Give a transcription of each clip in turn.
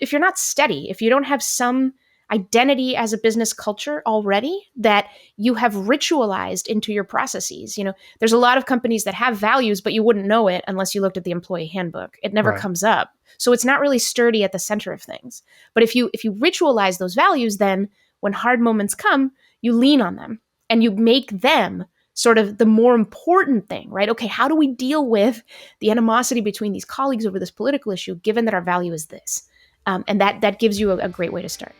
if you're not steady, if you don't have some identity as a business culture already that you have ritualized into your processes. There's a lot of companies that have values, but you wouldn't know it unless you looked at the employee handbook. It never comes up. So it's not really sturdy at the center of things. But if you ritualize those values, then when hard moments come, you lean on them and you make them sort of the more important thing, right? Okay, how do we deal with the animosity between these colleagues over this political issue, given that our value is this? And that gives you a great way to start.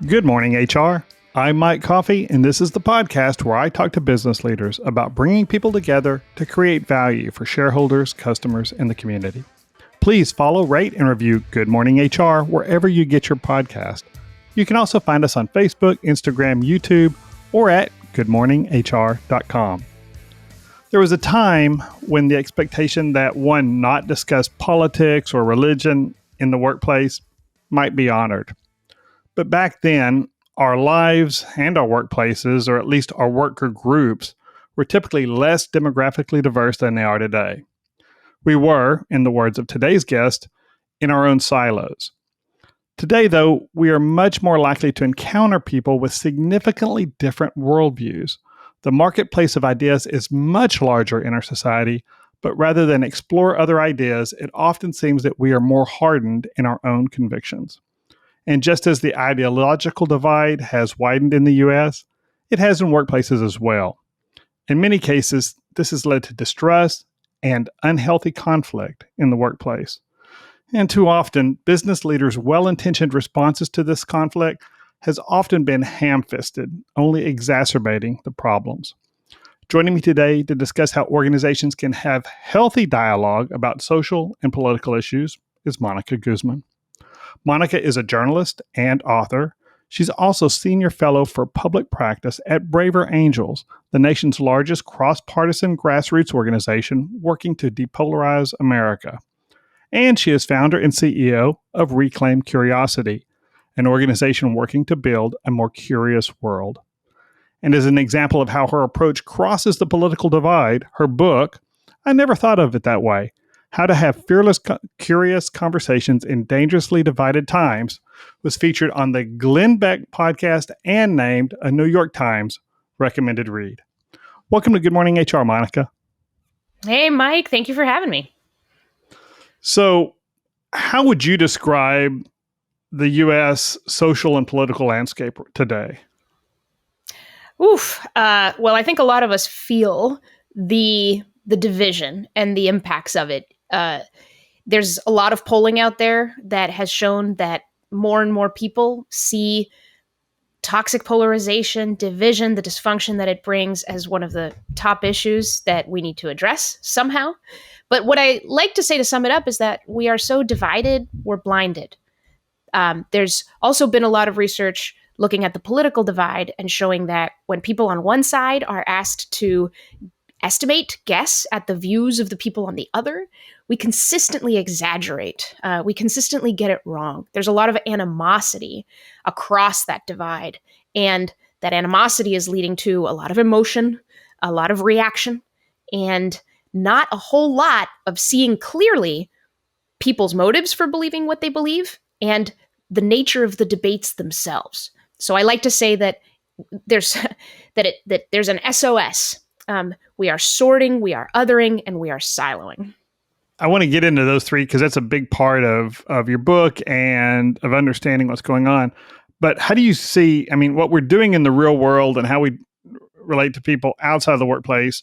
Good morning, HR. I'm Mike Coffey, and this is the podcast where I talk to business leaders about bringing people together to create value for shareholders, customers, and the community. Please follow, rate, and review Good Morning HR wherever you get your podcast. You can also find us on Facebook, Instagram, YouTube, or at goodmorninghr.com. There was a time when the expectation that one not discuss politics or religion in the workplace might be honored. But back then, our lives and our workplaces, or at least our worker groups, were typically less demographically diverse than they are today. We were, in the words of today's guest, in our own silos. Today, though, we are much more likely to encounter people with significantly different worldviews. The marketplace of ideas is much larger in our society, but rather than explore other ideas, it often seems that we are more hardened in our own convictions. And just as the ideological divide has widened in the U.S., it has in workplaces as well. In many cases, this has led to distrust and unhealthy conflict in the workplace. And too often, business leaders' well-intentioned responses to this conflict has often been ham-fisted, only exacerbating the problems. Joining me today to discuss how organizations can have healthy dialogue about social and political issues is Monica Guzman. Monica is a journalist and author. She's also senior fellow for public practice at Braver Angels, the nation's largest cross-partisan grassroots organization working to depolarize America. And she is founder and CEO of Reclaim Curiosity, an organization working to build a more curious world. And as an example of how her approach crosses the political divide, her book, I Never Thought of It That Way, How to Have Fearless, Curious Conversations in Dangerously Divided Times, was featured on the Glenn Beck Podcast and named a New York Times recommended read. Welcome to Good Morning HR, Monica. Hey, Mike. Thank you for having me. So, how would you describe the U.S. social and political landscape today? Well, I think a lot of us feel the division and the impacts of it. There's a lot of polling out there that has shown that more and more people see toxic polarization, division, the dysfunction that it brings as one of the top issues that we need to address somehow. But what I like to say to sum it up is that we are so divided, we're blinded. There's also been a lot of research looking at the political divide and showing that when people on one side are asked to guess at the views of the people on the other, we consistently exaggerate. We consistently get it wrong. There's a lot of animosity across that divide. And that animosity is leading to a lot of emotion, a lot of reaction, and not a whole lot of seeing clearly people's motives for believing what they believe and the nature of the debates themselves. So I like to say that there's there's an SOS. We are sorting, we are othering, and we are siloing. I want to get into those three because that's a big part of your book and of understanding what's going on. But how do you see, what we're doing in the real world and how we relate to people outside of the workplace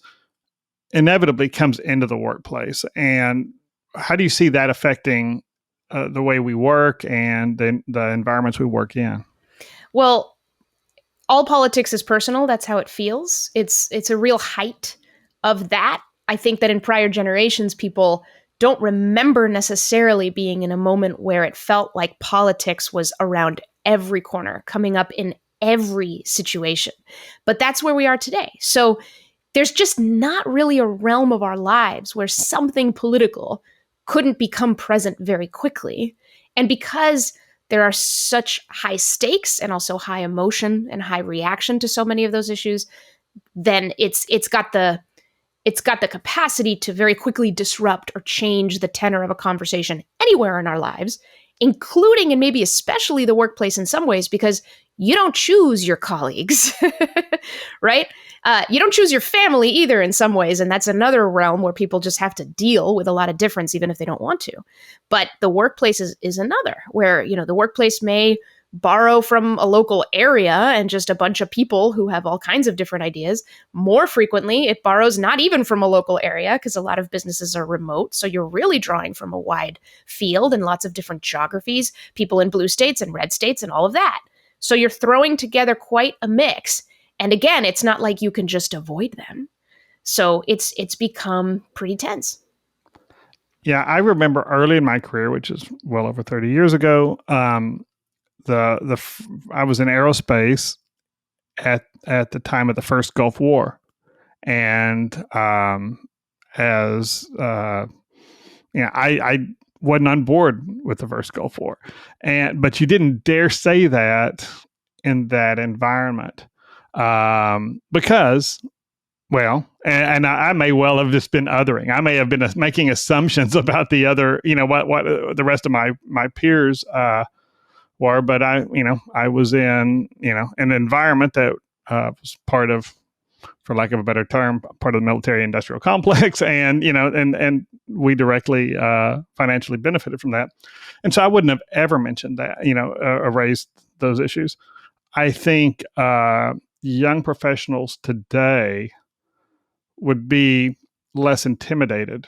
inevitably comes into the workplace. And how do you see that affecting the way we work and the environments we work in? Well, all politics is personal. That's how it feels. It's a real height of that. I think that in prior generations, people don't remember necessarily being in a moment where it felt like politics was around every corner, coming up in every situation. But that's where we are today. So there's just not really a realm of our lives where something political couldn't become present very quickly. And because there are such high stakes and also high emotion and high reaction to so many of those issues, then it's got the it's got the capacity to very quickly disrupt or change the tenor of a conversation anywhere in our lives, including and maybe especially the workplace in some ways, because you don't choose your colleagues, right? You don't choose your family either in some ways. And that's another realm where people just have to deal with a lot of difference, even if they don't want to. But the workplace is another where, the workplace may borrow from a local area and just a bunch of people who have all kinds of different ideas. More frequently, it borrows not even from a local area because a lot of businesses are remote. So you're really drawing from a wide field and lots of different geographies, people in blue states and red states and all of that. So you're throwing together quite a mix. And again, it's not like you can just avoid them. So it's become pretty tense. Yeah, I remember early in my career, which is well over 30 years ago, I was in aerospace at the time of the first Gulf War, and I wasn't on board with the first Gulf War, but you didn't dare say that in that environment because. Well, and I may well have just been othering. I may have been making assumptions about the other, what the rest of my peers were. But I was in, an environment that was part of, for lack of a better term, part of the military industrial complex, and and we directly financially benefited from that. And so I wouldn't have ever mentioned that, or raised those issues. I think young professionals today would be less intimidated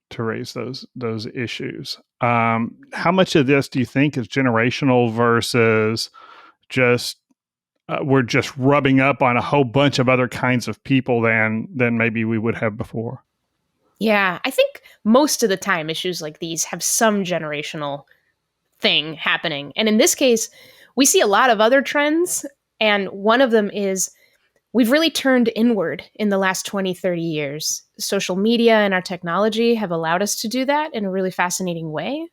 to raise those issues. How much of this do you think is generational versus just we're just rubbing up on a whole bunch of other kinds of people than maybe we would have before? Yeah, I think most of the time issues like these have some generational thing happening. And in this case, we see a lot of other trends. And one of them is we've really turned inward in the last 20, 30 years. Social media and our technology have allowed us to do that in a really fascinating way.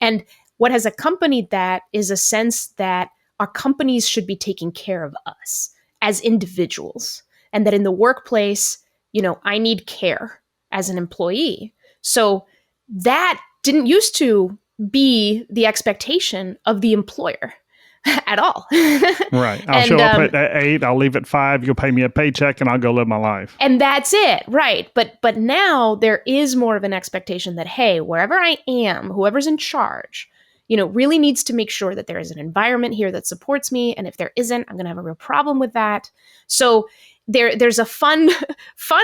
And what has accompanied that is a sense that our companies should be taking care of us as individuals, and that in the workplace, I need care as an employee. So that didn't used to be the expectation of the employer at all. Right. I'll show up at 8, I'll leave at 5, you'll pay me a paycheck, and I'll go live my life. And that's it. Right. But now there is more of an expectation that, hey, wherever I am, whoever's in charge, really needs to make sure that there is an environment here that supports me. And if there isn't, I'm going to have a real problem with that. So there's a fun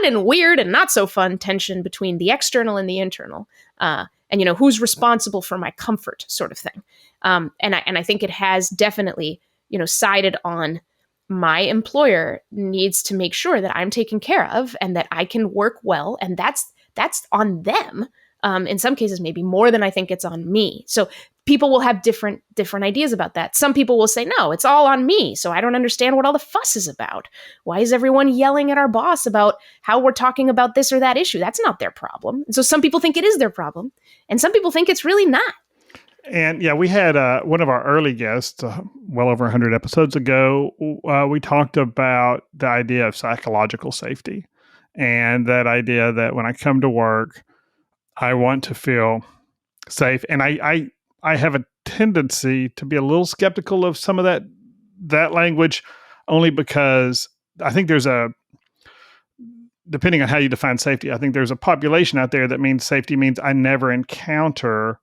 and weird and not so fun tension between the external and the internal. And who's responsible for my comfort, sort of thing. And I think it has definitely sided on my employer needs to make sure that I'm taken care of and that I can work well, and that's on them. In some cases, maybe more than I think it's on me. So people will have different ideas about that. Some people will say, no, it's all on me. So I don't understand what all the fuss is about. Why is everyone yelling at our boss about how we're talking about this or that issue? That's not their problem. And so some people think it is their problem, and some people think it's really not. And yeah, we had one of our early guests, well over 100 episodes ago. We talked about the idea of psychological safety, and that idea that when I come to work, I want to feel safe. And I have a tendency to be a little skeptical of some of that language, only because I think depending on how you define safety, I think there's a population out there that means safety means I never encounter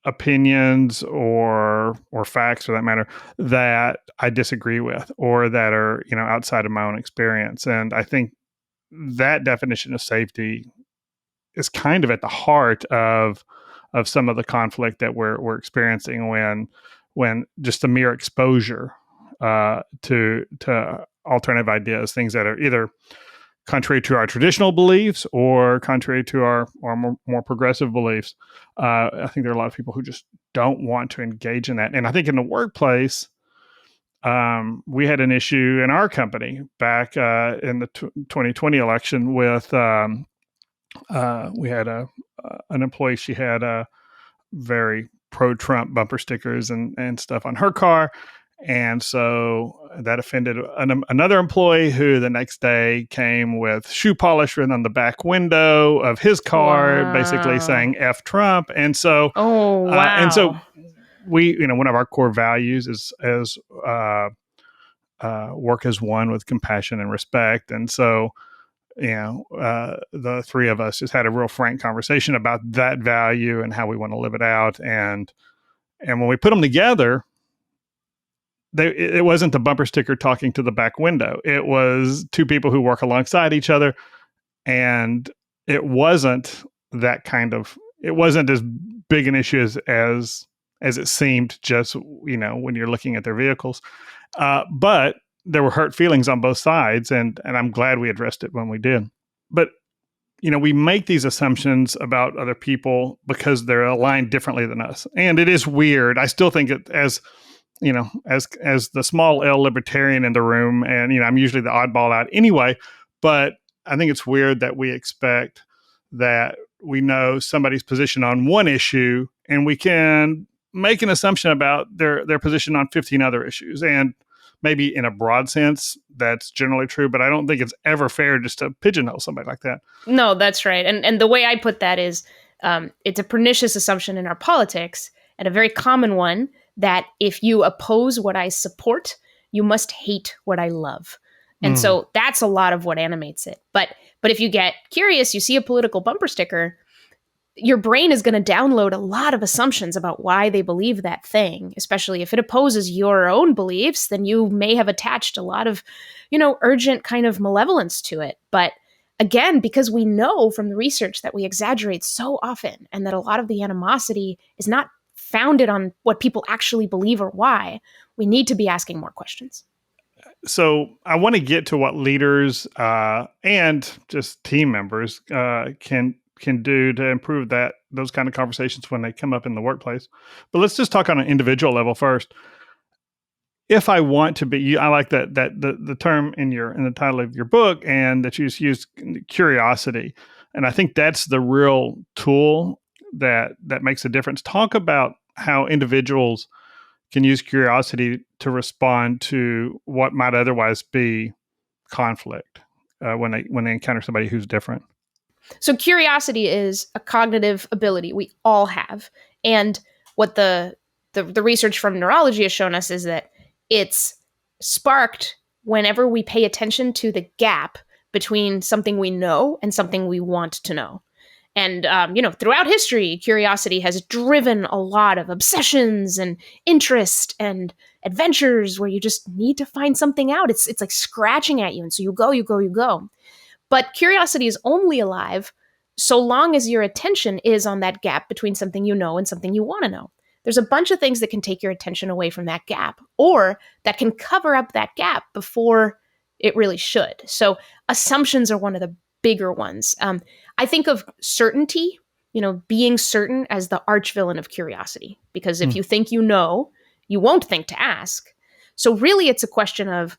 opinions or facts, for that matter, that I disagree with or that are outside of my own experience. And I think that definition of safety is kind of at the heart of some of the conflict that we're experiencing when just the mere exposure to alternative ideas, things that are either contrary to our traditional beliefs or contrary to our more progressive beliefs. I think there are a lot of people who just don't want to engage in that. And I think in the workplace, we had an issue in our company back in the 2020 election with we had an employee. She had very pro-Trump bumper stickers and stuff on her car. And so that offended another employee who the next day came with shoe polish written on the back window of his car, basically Wow. saying F Trump. And so, Oh, wow. we, one of our core values is work as one with compassion and respect. And so, the three of us just had a real frank conversation about that value and how we want to live it out. And when we put them together, it wasn't the bumper sticker talking to the back window. It was two people who work alongside each other. And it wasn't it wasn't as big an issue as it seemed just, when you're looking at their vehicles. But there were hurt feelings on both sides. And I'm glad we addressed it when we did. But, we make these assumptions about other people because they're aligned differently than us. And it is weird. I still think it as the small L libertarian in the room, and I'm usually the oddball out anyway, but I think it's weird that we expect that we know somebody's position on one issue and we can make an assumption about their position on 15 other issues. And maybe in a broad sense, that's generally true, but I don't think it's ever fair just to pigeonhole somebody like that. No, that's right. And the way I put that is it's a pernicious assumption in our politics, and a very common one, that if you oppose what I support, you must hate what I love. And so that's a lot of what animates it. But if you get curious, you see a political bumper sticker, your brain is going to download a lot of assumptions about why they believe that thing, especially if it opposes your own beliefs, then you may have attached a lot of, urgent kind of malevolence to it. But again, because we know from the research that we exaggerate so often, and that a lot of the animosity is not founded on what people actually believe or why, we need to be asking more questions. So I want to get to what leaders and just team members can do to improve those kind of conversations when they come up in the workplace. But let's just talk on an individual level first. If I want to be, I like that the term in the title of your book, and that you use curiosity, and I think that's the real tool that makes a difference. Talk about how individuals can use curiosity to respond to what might otherwise be conflict when they encounter somebody who's different. So curiosity is a cognitive ability we all have. And what the research from neurology has shown us is that it's sparked whenever we pay attention to the gap between something we know and something we want to know. And, throughout history, curiosity has driven a lot of obsessions and interest and adventures where you just need to find something out. It's like scratching at you. And so you go. But curiosity is only alive so long as your attention is on that gap between something you know and something you want to know. There's a bunch of things that can take your attention away from that gap, or that can cover up that gap before it really should. So assumptions are one of the bigger ones. I think of certainty, being certain, as the arch villain of curiosity, because if you think you know, you won't think to ask. So really it's a question of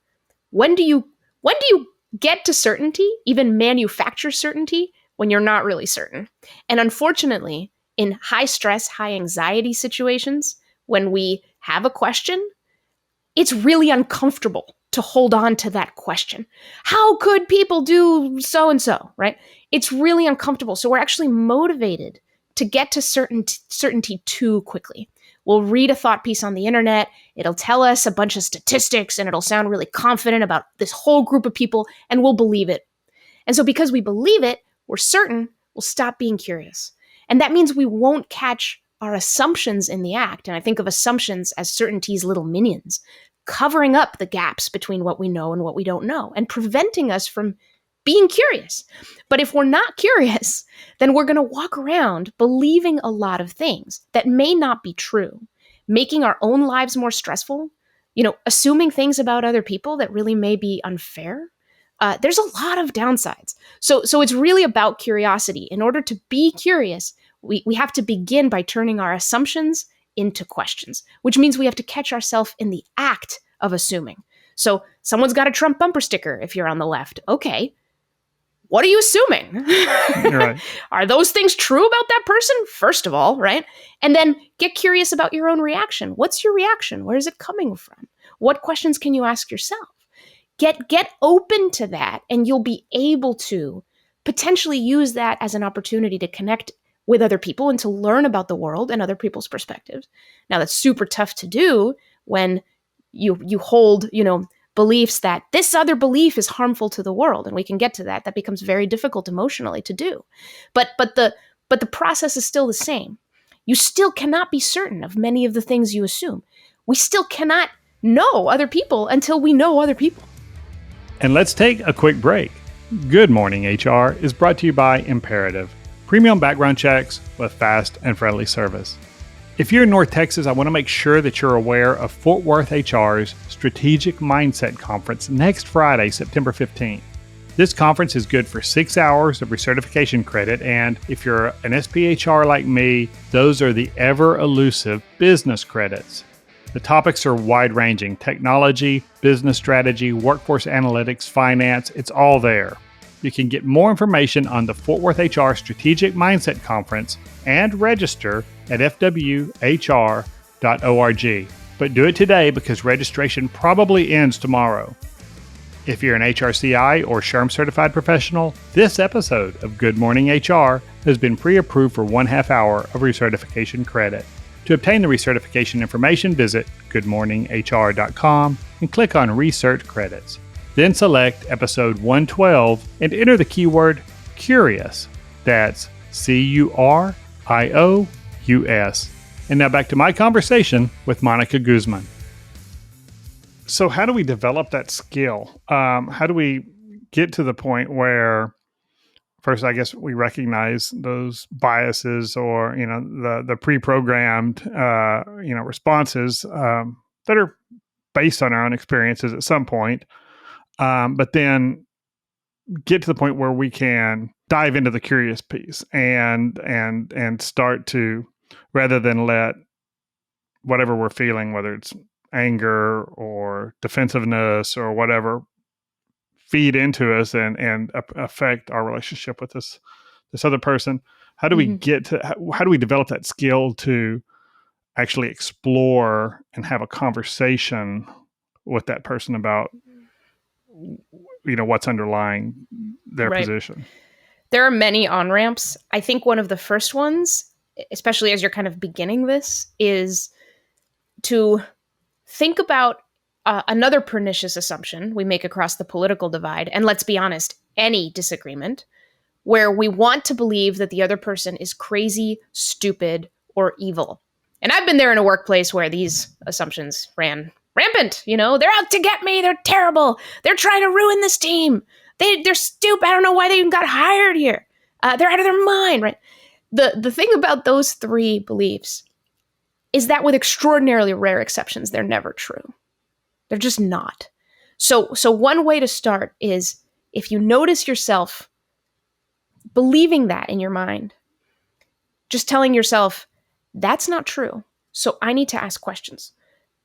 when do you get to certainty, even manufacture certainty, when you're not really certain. And unfortunately, in high stress, high anxiety situations, when we have a question, it's really uncomfortable to hold on to that question. How could people do so-and-so, right? It's really uncomfortable. So we're actually motivated to get to certainty too quickly. We'll read a thought piece on the internet. It'll tell us a bunch of statistics and it'll sound really confident about this whole group of people, and we'll believe it. And so because we believe it, we're certain, we'll stop being curious. And that means we won't catch our assumptions in the act. And I think of assumptions as certainty's little minions, covering up the gaps between what we know and what we don't know, and preventing us from being curious. But if we're not curious, then we're going to walk around believing a lot of things that may not be true, making our own lives more stressful, assuming things about other people that really may be unfair. There's a lot of downsides. So it's really about curiosity. In order to be curious, we have to begin by turning our assumptions into questions, which means we have to catch ourselves in the act of assuming. So someone's got a Trump bumper sticker if you're on the left. Okay, what are you assuming? Right. Are those things true about that person, first of all, right? And then get curious about your own reaction. What's your reaction? Where is it coming from? What questions can you ask yourself? Get open to that, and you'll be able to potentially use that as an opportunity to connect with other people and to learn about the world and other people's perspectives. Now, that's super tough to do when you hold, beliefs that this other belief is harmful to the world, and we can get to that. That becomes very difficult emotionally to do. But the process is still the same. You still cannot be certain of many of the things you assume. We still cannot know other people until we know other people. And let's take a quick break. Good Morning HR is brought to you by Imperative, premium background checks with fast and friendly service. If you're in North Texas, I want to make sure that you're aware of Fort Worth HR's Strategic Mindset Conference next Friday, September 15th. This conference is good for 6 hours of recertification credit, and if you're an SPHR like me, those are the ever-elusive business credits. The topics are wide-ranging: technology, business strategy, workforce analytics, finance, it's all there. You can get more information on the Fort Worth HR Strategic Mindset Conference and register at fwhr.org. But do it today because registration probably ends tomorrow. If you're an HRCI or SHRM certified professional, this episode of Good Morning HR has been pre-approved for 1/2 hour of recertification credit. To obtain the recertification information, visit goodmorninghr.com and click on Research Credits. Then select episode 112 and enter the keyword CURIOUS. That's CURIOUS. And now back to my conversation with Monica Guzman. So how do we develop that skill? How do we get to the point where, first, I guess we recognize those biases or, the pre-programmed, responses that are based on our own experiences at some point, but then get to the point where we can dive into the curious piece and start to, rather than let whatever we're feeling, whether it's anger or defensiveness or whatever, feed into us and affect our relationship with this other person. How do we get to, how do we develop that skill to actually explore and have a conversation with that person about, what's underlying their position? There are many on-ramps. I think one of the first ones, especially as you're kind of beginning this, is to think about another pernicious assumption we make across the political divide, and let's be honest, any disagreement, where we want to believe that the other person is crazy, stupid, or evil. And I've been there in a workplace where these assumptions ran rampant. They're out to get me. They're terrible. They're trying to ruin this team. They're stupid. I don't know why they even got hired here. They're out of their mind, right? The thing about those three beliefs is that, with extraordinarily rare exceptions, they're never true. They're just not. So one way to start is, if you notice yourself believing that in your mind, just telling yourself, that's not true. So I need to ask questions.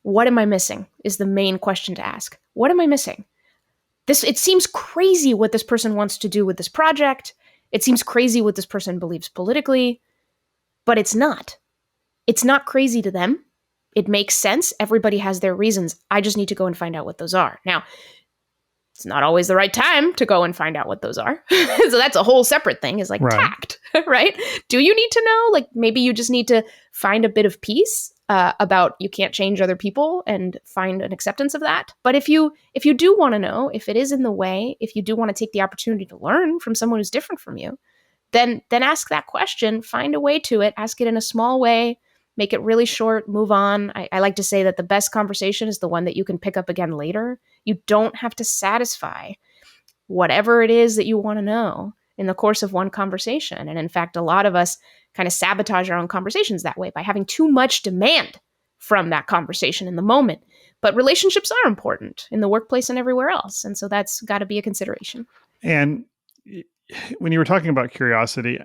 What am I missing is the main question to ask. What am I missing? It seems crazy what this person wants to do with this project. It seems crazy what this person believes politically, but it's not. It's not crazy to them. It makes sense. Everybody has their reasons. I just need to go and find out what those are. Now, it's not always the right time to go and find out what those are. So that's a whole separate thing, is like tact, right? Do you need to know? Like, maybe you just need to find a bit of peace about you can't change other people and find an acceptance of that. But if you do want to know, if it is in the way, if you do want to take the opportunity to learn from someone who's different from you, then ask that question, find a way to it, ask it in a small way, make it really short, move on. I like to say that the best conversation is the one that you can pick up again later. You don't have to satisfy whatever it is that you want to know in the course of one conversation. And in fact, a lot of us kind of sabotage our own conversations that way by having too much demand from that conversation in the moment. But relationships are important in the workplace and everywhere else. And so that's got to be a consideration. And when you were talking about curiosity,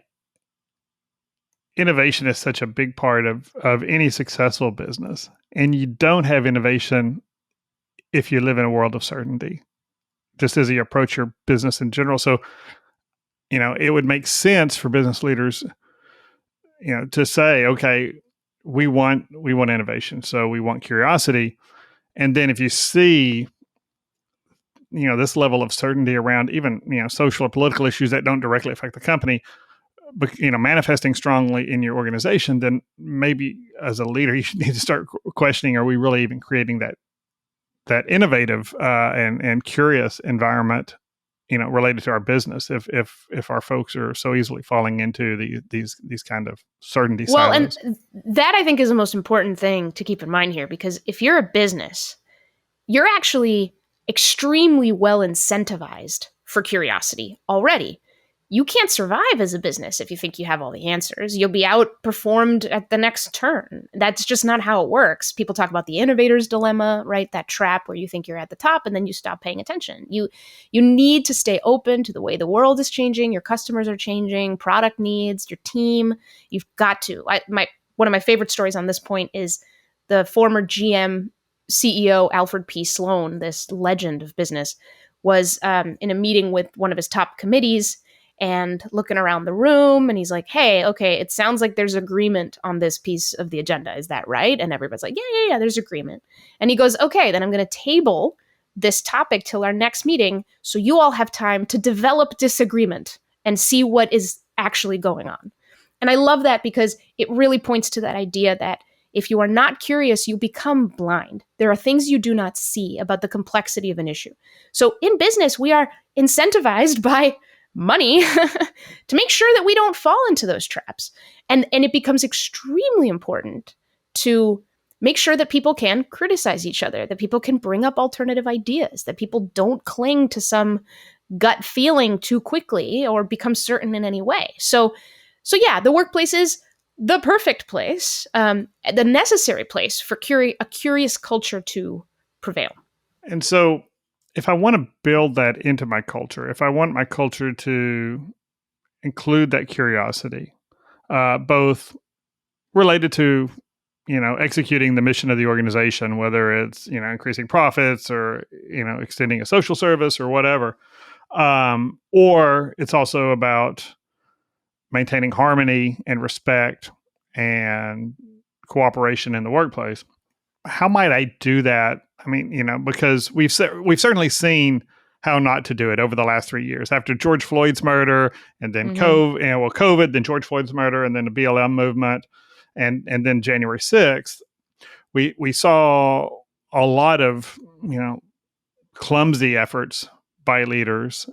innovation is such a big part of any successful business. And you don't have innovation if you live in a world of certainty, just as you approach your business in general. So, it would make sense for business leaders, to say, okay, we want innovation. So we want curiosity. And then if you see, this level of certainty around even, social or political issues that don't directly affect the company, but, manifesting strongly in your organization, then maybe as a leader, you should need to start questioning, are we really even creating that innovative and curious environment, related to our business, if our folks are so easily falling into these kind of certainty silos. And that I think is the most important thing to keep in mind here, because if you're a business, you're actually extremely well incentivized for curiosity already. You can't survive as a business if you think you have all the answers. You'll be outperformed at the next turn. That's just not how it works. People talk about the innovator's dilemma, right? That trap where you think you're at the top and then you stop paying attention. You need to stay open to the way the world is changing, your customers are changing, product needs, your team. You've got to. One of my favorite stories on this point is the former GM CEO, Alfred P. Sloan, this legend of business, was in a meeting with one of his top committees and looking around the room, and he's like, hey, okay, it sounds like there's agreement on this piece of the agenda. Is that right? And everybody's like, yeah, there's agreement. And he goes, okay, then I'm going to table this topic till our next meeting so you all have time to develop disagreement and see what is actually going on. And I love that because it really points to that idea that if you are not curious, you become blind. There are things you do not see about the complexity of an issue. So in business, we are incentivized by money to make sure that we don't fall into those traps. And it becomes extremely important to make sure that people can criticize each other, that people can bring up alternative ideas, that people don't cling to some gut feeling too quickly or become certain in any way. So yeah, the workplace is the perfect place, the necessary place for a curious culture to prevail. And so if I want to build that into my culture, if I want my culture to include that curiosity, both related to, executing the mission of the organization, whether it's, increasing profits or, extending a social service or whatever, or it's also about maintaining harmony and respect and cooperation in the workplace. How might I do that? I mean, because we've certainly seen how not to do it over the last 3 years. After George Floyd's murder, and then COVID, then George Floyd's murder, and then the BLM movement, and then January 6th, we saw a lot of clumsy efforts by leaders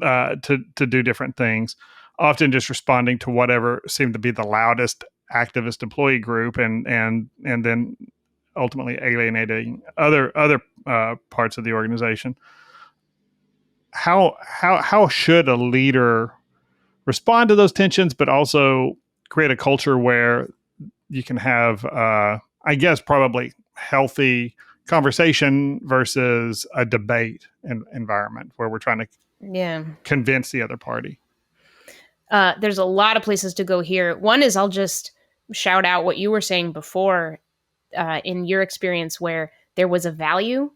to do different things, often just responding to whatever seemed to be the loudest activist employee group, and then ultimately alienating other parts of the organization. How should a leader respond to those tensions, but also create a culture where you can have, I guess, probably healthy conversation versus a debate environment where we're trying to convince the other party? There's a lot of places to go here. One is I'll just shout out what you were saying before, in your experience where there was a value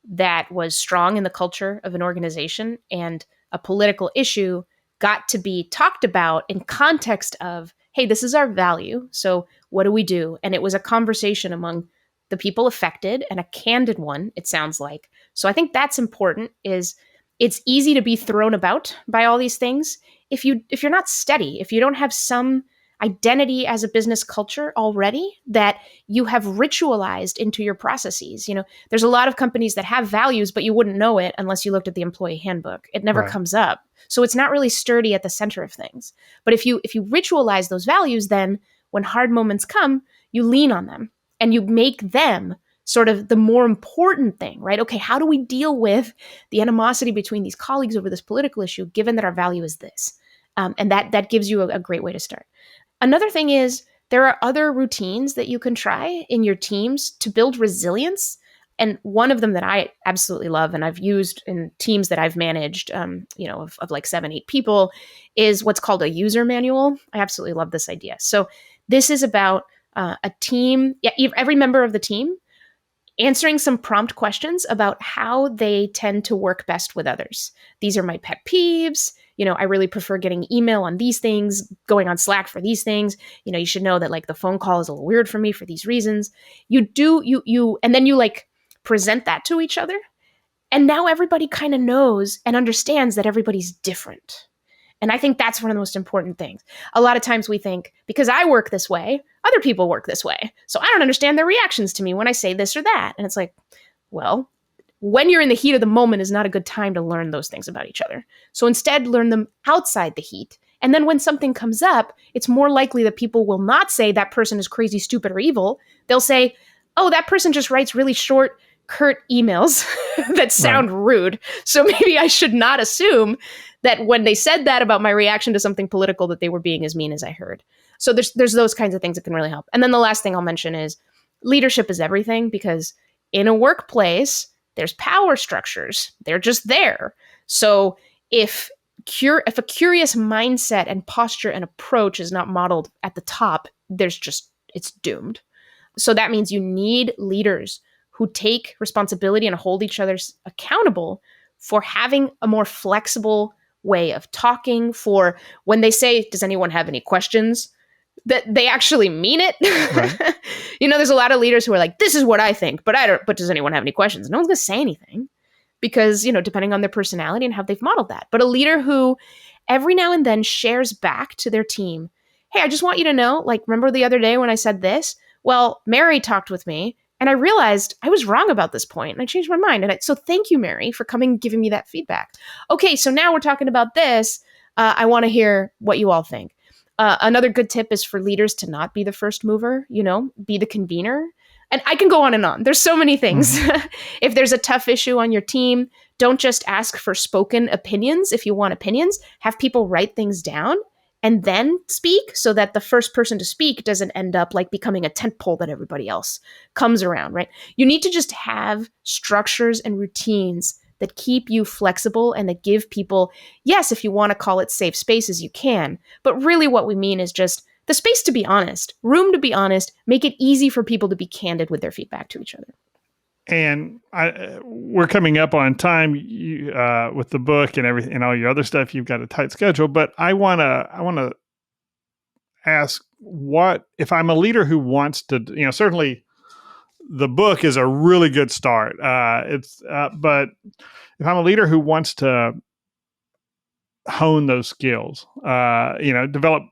that was strong in the culture of an organization and a political issue got to be talked about in context of, hey, this is our value, so what do we do? And it was a conversation among the people affected, and a candid one, it sounds like. So I think that's important. Is it's easy to be thrown about by all these things if you're not steady, if you don't have some identity as a business culture already that you have ritualized into your processes. There's a lot of companies that have values, but you wouldn't know it unless you looked at the employee handbook. It never comes up. So it's not really sturdy at the center of things. But if you ritualize those values, then when hard moments come, you lean on them and you make them sort of the more important thing, right? Okay, how do we deal with the animosity between these colleagues over this political issue, given that our value is this? And that gives you a great way to start. Another thing is there are other routines that you can try in your teams to build resilience. And one of them that I absolutely love and I've used in teams that I've managed, of like 7-8 people, is what's called a user manual. I absolutely love this idea. So this is about a team, every member of the team answering some prompt questions about how they tend to work best with others. These are my pet peeves. I really prefer getting email on these things, going on Slack for these things. You should know that like the phone call is a little weird for me for these reasons. And then you like present that to each other. And now everybody kind of knows and understands that everybody's different. And I think that's one of the most important things. A lot of times we think, because I work this way, other people work this way. So I don't understand their reactions to me when I say this or that. And it's like, well, when you're in the heat of the moment is not a good time to learn those things about each other. So instead, learn them outside the heat. And then when something comes up, it's more likely that people will not say that person is crazy, stupid, or evil. They'll say, oh, that person just writes really short, curt emails that sound rude. So maybe I should not assume that when they said that about my reaction to something political, that they were being as mean as I heard. So there's those kinds of things that can really help. And then the last thing I'll mention is leadership is everything, because in a workplace, there's power structures. They're just there. So if a curious mindset and posture and approach is not modeled at the top, it's doomed. So that means you need leaders who take responsibility and hold each other accountable for having a more flexible way of talking, for when they say, does anyone have any questions, that they actually mean it. Right. There's a lot of leaders who are like, this is what I think, but does anyone have any questions? No one's going to say anything because, depending on their personality and how they've modeled that. But a leader who every now and then shares back to their team, hey, I just want you to know, remember the other day when I said this? Well, Mary talked with me and I realized I was wrong about this point and I changed my mind. So thank you, Mary, for coming and giving me that feedback. Okay, so now we're talking about this. I want to hear what you all think. Another good tip is for leaders to not be the first mover, be the convener. And I can go on and on. There's so many things. Mm-hmm. If there's a tough issue on your team, don't just ask for spoken opinions. If you want opinions, have people write things down and then speak, so that the first person to speak doesn't end up becoming a tentpole that everybody else comes around, right? You need to just have structures and routines that keep you flexible and that give people, yes, if you want to call it safe spaces, you can. But really what we mean is just the space to be honest, room to be honest, make it easy for people to be candid with their feedback to each other. And we're coming up on time with the book and everything and all your other stuff. You've got a tight schedule, but I want to ask, what if I'm a leader who wants to? Certainly, the book is a really good start. But if I'm a leader who wants to hone those skills, develop,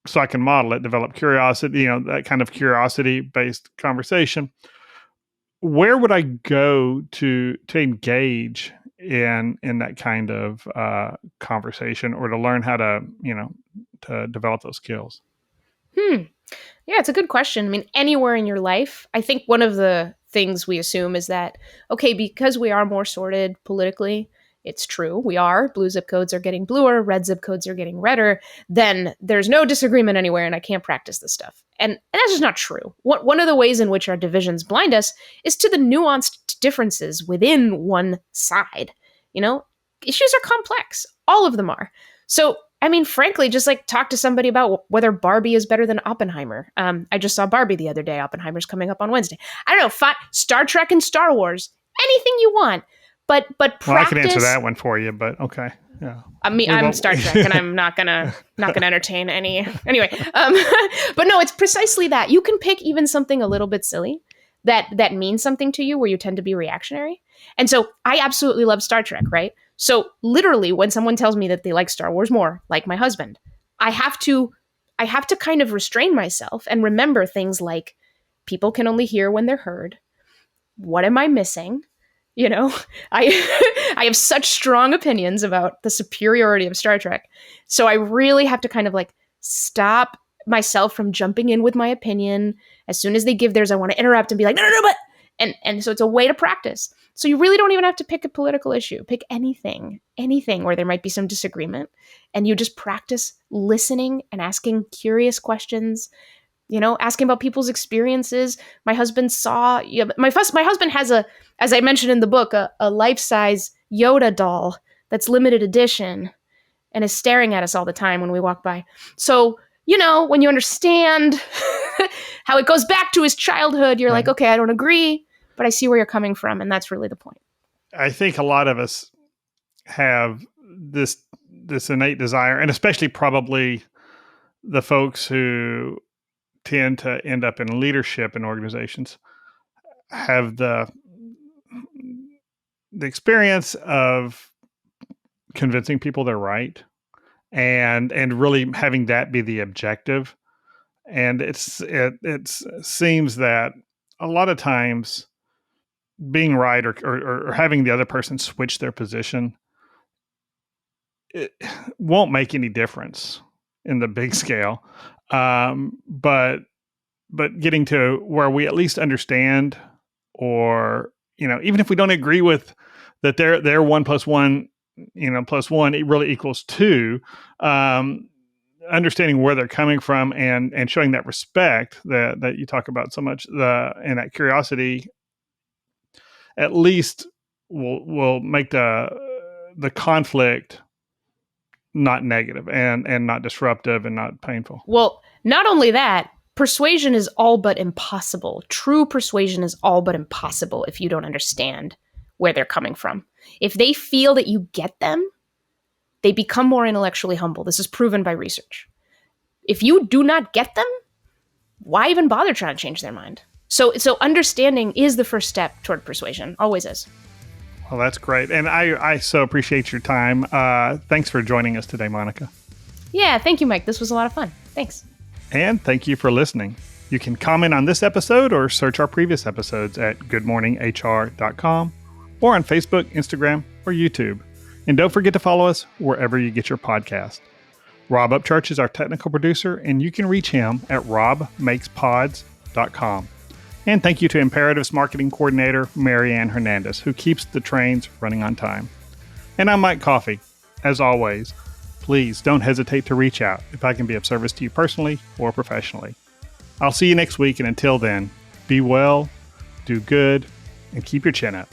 so I can model it, develop curiosity, that kind of curiosity-based conversation. Where would I go to engage in that kind of conversation, or to learn how to, to develop those skills? Yeah, it's a good question. I mean, anywhere in your life. I think one of the things we assume is that, okay, because we are more sorted politically, it's true, we are. Blue zip codes are getting bluer, red zip codes are getting redder. Then there's no disagreement anywhere and I can't practice this stuff. And that's just not true. One of the ways in which our divisions blind us is to the nuanced differences within one side. Issues are complex. All of them are. So, frankly, just talk to somebody about whether Barbie is better than Oppenheimer. I just saw Barbie the other day. Oppenheimer's coming up on Wednesday. I don't know, Star Trek and Star Wars, anything you want. But practice. Well, I can answer that one for you, but okay. Yeah. I'm Star Trek, and I'm not gonna entertain any. Anyway, but no, it's precisely that. You can pick even something a little bit silly that means something to you, where you tend to be reactionary. And so I absolutely love Star Trek, right? So literally, when someone tells me that they like Star Wars more, like my husband, I have to kind of restrain myself and remember things like people can only hear when they're heard. What am I missing? I have such strong opinions about the superiority of Star Trek. So I really have to kind of stop myself from jumping in with my opinion. As soon as they give theirs, I want to interrupt and be like, no, but, and so it's a way to practice. So you really don't even have to pick a political issue. Pick anything where there might be some disagreement. And you just practice listening and asking curious questions, asking about people's experiences. My husband my husband has as I mentioned in the book, a life-size Yoda doll that's limited edition and is staring at us all the time when we walk by. So, when you understand how it goes back to his childhood, you're like, okay, I don't agree, but I see where you're coming from. And that's really the point. I think a lot of us have this innate desire, and especially probably the folks who tend to end up in leadership in organizations, have the the experience of convincing people they're right and really having that be the objective. And it seems that a lot of times being right or having the other person switch their position, it won't make any difference in the big scale. But getting to where we at least understand, or, even if we don't agree with that their 1 + 1, +1, it really equals 2, understanding where they're coming from and showing that respect that you talk about so much, and that curiosity, at least will make the conflict not negative and not disruptive and not painful. Well, not only that, persuasion is all but impossible. True persuasion is all but impossible if you don't understand where they're coming from. If they feel that you get them, they become more intellectually humble. This is proven by research. If you do not get them, why even bother trying to change their mind? So understanding is the first step toward persuasion. Always is. Well, that's great. And I so appreciate your time. Thanks for joining us today, Monica. Yeah, thank you, Mike. This was a lot of fun. Thanks. And thank you for listening. You can comment on this episode or search our previous episodes at goodmorninghr.com or on Facebook, Instagram, or YouTube. And don't forget to follow us wherever you get your podcast. Rob Upchurch is our technical producer, and you can reach him at robmakespods.com. And thank you to Imperative's marketing coordinator, Marianne Hernandez, who keeps the trains running on time. And I'm Mike Coffey. As always, please don't hesitate to reach out if I can be of service to you personally or professionally. I'll see you next week, and until then, be well, do good, and keep your chin up.